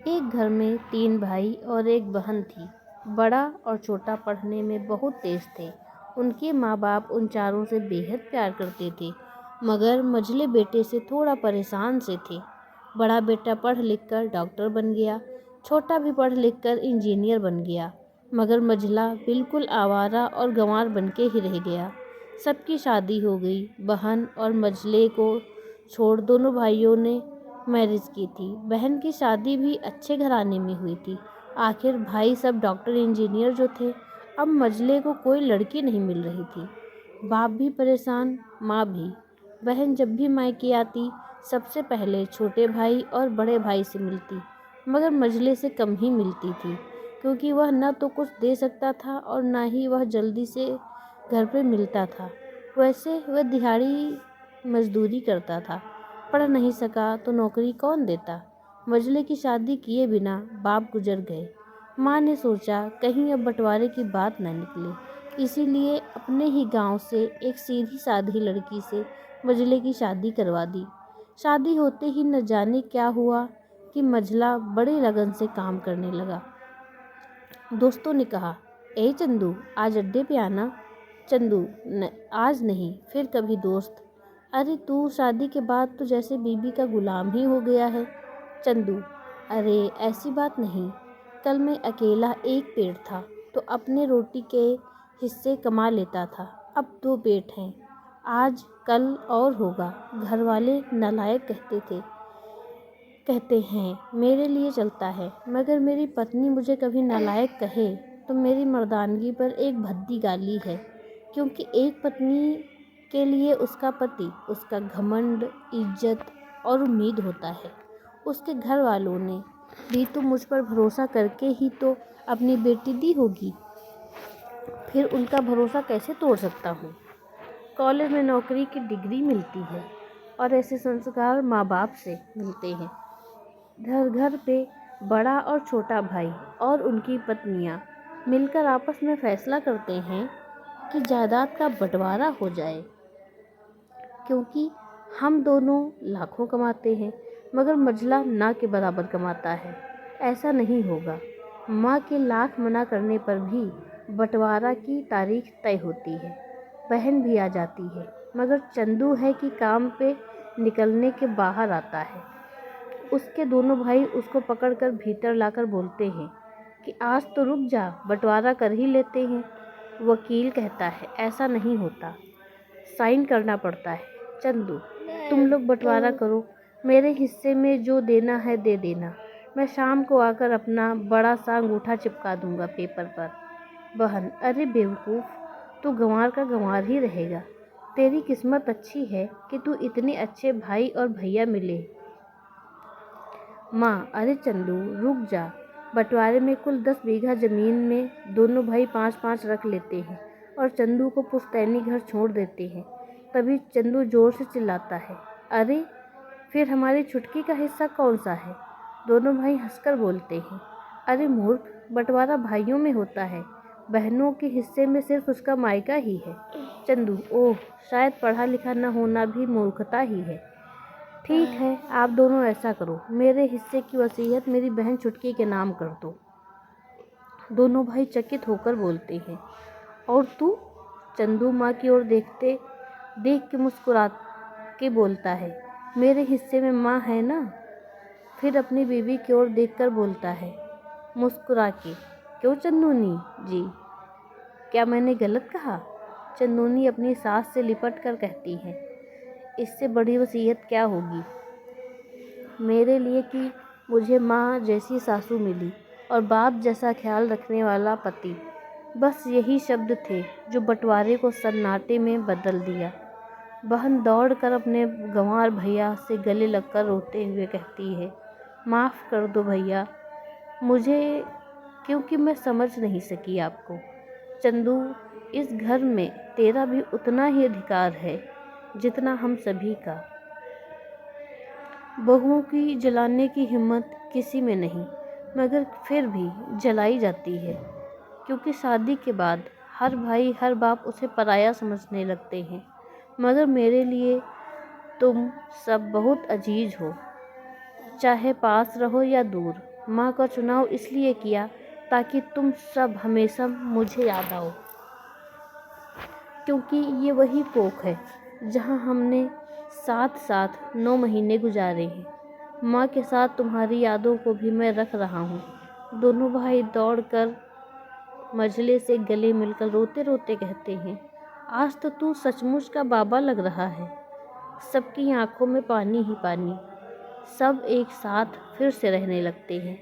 एक घर में 3 भाई और एक बहन थी। बड़ा और छोटा पढ़ने में बहुत तेज थे। उनके माँ बाप उन चारों से बेहद प्यार करते थे, मगर मझले बेटे से थोड़ा परेशान से थे। बड़ा बेटा पढ़ लिख कर डॉक्टर बन गया, छोटा भी पढ़ लिख कर इंजीनियर बन गया, मगर मझला बिल्कुल आवारा और गंवार बन के ही रह गया। सबकी शादी हो गई। बहन और मझले को छोड़ दोनों भाइयों ने मैरिज की थी। बहन की शादी भी अच्छे घराने में हुई थी। आखिर भाई सब डॉक्टर इंजीनियर जो थे, अब मझले को कोई लड़की नहीं मिल रही थी। बाप भी परेशान, माँ भी। बहन जब भी मायके आती, सबसे पहले छोटे भाई और बड़े भाई से मिलती, मगर मझले से कम ही मिलती थी, क्योंकि वह न तो कुछ दे सकता था और न ही वह जल्दी से घर पे मिलता था। वैसे वह दिहाड़ी मजदूरी करता था, पढ़ नहीं सका तो नौकरी कौन देता। मझले की शादी किए बिना बाप गुजर गए। माँ ने सोचा कहीं अब बंटवारे की बात न निकले, इसीलिए अपने ही गांव से एक सीधी साधी लड़की से मझले की शादी करवा दी। शादी होते ही न जाने क्या हुआ कि मझला बड़े लगन से काम करने लगा। दोस्तों ने कहा, ए चंदू, आज अड्डे पे आना। चंदू, आज नहीं, फिर कभी दोस्त। अरे तू शादी के बाद तो जैसे बीबी का गुलाम ही हो गया है। चंदू, अरे ऐसी बात नहीं। कल मैं अकेला एक पेट था तो अपने रोटी के हिस्से कमा लेता था, अब 2 पेट हैं। आज कल और होगा। घर वाले नालायक कहते हैं मेरे लिए चलता है, मगर मेरी पत्नी मुझे कभी नालायक कहे तो मेरी मर्दानगी पर एक भद्दी गाली है, क्योंकि एक पत्नी के लिए उसका पति उसका घमंड, इज्जत और उम्मीद होता है। उसके घर वालों ने भी तो मुझ पर भरोसा करके ही तो अपनी बेटी दी होगी, फिर उनका भरोसा कैसे तोड़ सकता हूँ। कॉलेज में नौकरी की डिग्री मिलती है और ऐसे संस्कार माँ बाप से मिलते हैं। घर घर पे बड़ा और छोटा भाई और उनकी पत्नियाँ मिलकर आपस में फैसला करते हैं कि जायदाद का बंटवारा हो जाए, क्योंकि हम दोनों लाखों कमाते हैं, मगर मझला ना के बराबर कमाता है। ऐसा नहीं होगा। माँ के लाख मना करने पर भी बंटवारा की तारीख तय होती है। बहन भी आ जाती है, मगर चंदू है कि काम पे निकलने के बाहर आता है। उसके दोनों भाई उसको पकड़कर भीतर लाकर बोलते हैं कि आज तो रुक जा, बंटवारा कर ही लेते हैं। वकील कहता है ऐसा नहीं होता, साइन करना पड़ता है। चंदू, तुम लोग बंटवारा करो, मेरे हिस्से में जो देना है दे देना। मैं शाम को आकर अपना बड़ा सा अंगूठा चिपका दूंगा पेपर पर। बहन, अरे बेवकूफ़, तू गंवार का गंवार ही रहेगा। तेरी किस्मत अच्छी है कि तू इतने अच्छे भाई और भैया मिले। माँ, अरे चंदू रुक जा, बंटवारे में कुल 10 बीघा ज़मीन में दोनों भाई 5-5 रख लेते हैं और चंदू को पुश्तैनी घर छोड़ देते हैं। तभी चंदू ज़ोर से चिल्लाता है, अरे फिर हमारी छुटकी का हिस्सा कौन सा है। दोनों भाई हंसकर बोलते हैं, अरे मूर्ख, बंटवारा भाइयों में होता है, बहनों के हिस्से में सिर्फ उसका मायका ही है। चंदू, ओह, शायद पढ़ा लिखा न होना भी मूर्खता ही है। ठीक है, आप दोनों ऐसा करो, मेरे हिस्से की वसीयत मेरी बहन छुटकी के नाम कर दो। दोनों भाई चकित होकर बोलते हैं, और तू। चंदू माँ की ओर देख के मुस्कुरा के बोलता है, मेरे हिस्से में माँ है ना। फिर अपनी बीवी की ओर देखकर बोलता है मुस्कुरा के, क्यों चंदूनी जी, क्या मैंने गलत कहा। चंदूनी अपनी सास से लिपट कर कहती है, इससे बड़ी वसीयत क्या होगी मेरे लिए कि मुझे माँ जैसी सासू मिली और बाप जैसा ख्याल रखने वाला पति। बस यही शब्द थे जो बंटवारे को सन्नाटे में बदल दिया। बहन दौड़कर अपने गंवार भैया से गले लगकर रोते हुए कहती है, माफ़ कर दो भैया मुझे, क्योंकि मैं समझ नहीं सकी आपको। चंदू, इस घर में तेरा भी उतना ही अधिकार है जितना हम सभी का। बहुओं की जलाने की हिम्मत किसी में नहीं, मगर फिर भी जलाई जाती है, क्योंकि शादी के बाद हर भाई हर बाप उसे पराया समझने लगते हैं। मगर मेरे लिए तुम सब बहुत अजीज हो, चाहे पास रहो या दूर। माँ का चुनाव इसलिए किया ताकि तुम सब हमेशा मुझे याद आओ, क्योंकि ये वही कोख है जहाँ हमने साथ साथ 9 महीने गुजारे हैं। माँ के साथ तुम्हारी यादों को भी मैं रख रहा हूँ। दोनों भाई दौड़कर मझले से गले मिलकर रोते रोते कहते हैं, आज तो तू सचमुच का बाबा लग रहा है। सबकी आंखों में पानी ही पानी। सब एक साथ फिर से रहने लगते हैं।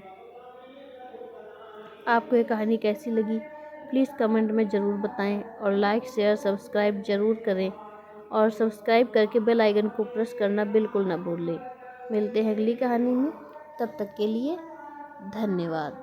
आपको ये कहानी कैसी लगी प्लीज़ कमेंट में ज़रूर बताएं और लाइक शेयर सब्सक्राइब ज़रूर करें और सब्सक्राइब करके बेल आइकन को प्रेस करना बिल्कुल ना भूलें। मिलते हैं अगली कहानी में, तब तक के लिए धन्यवाद।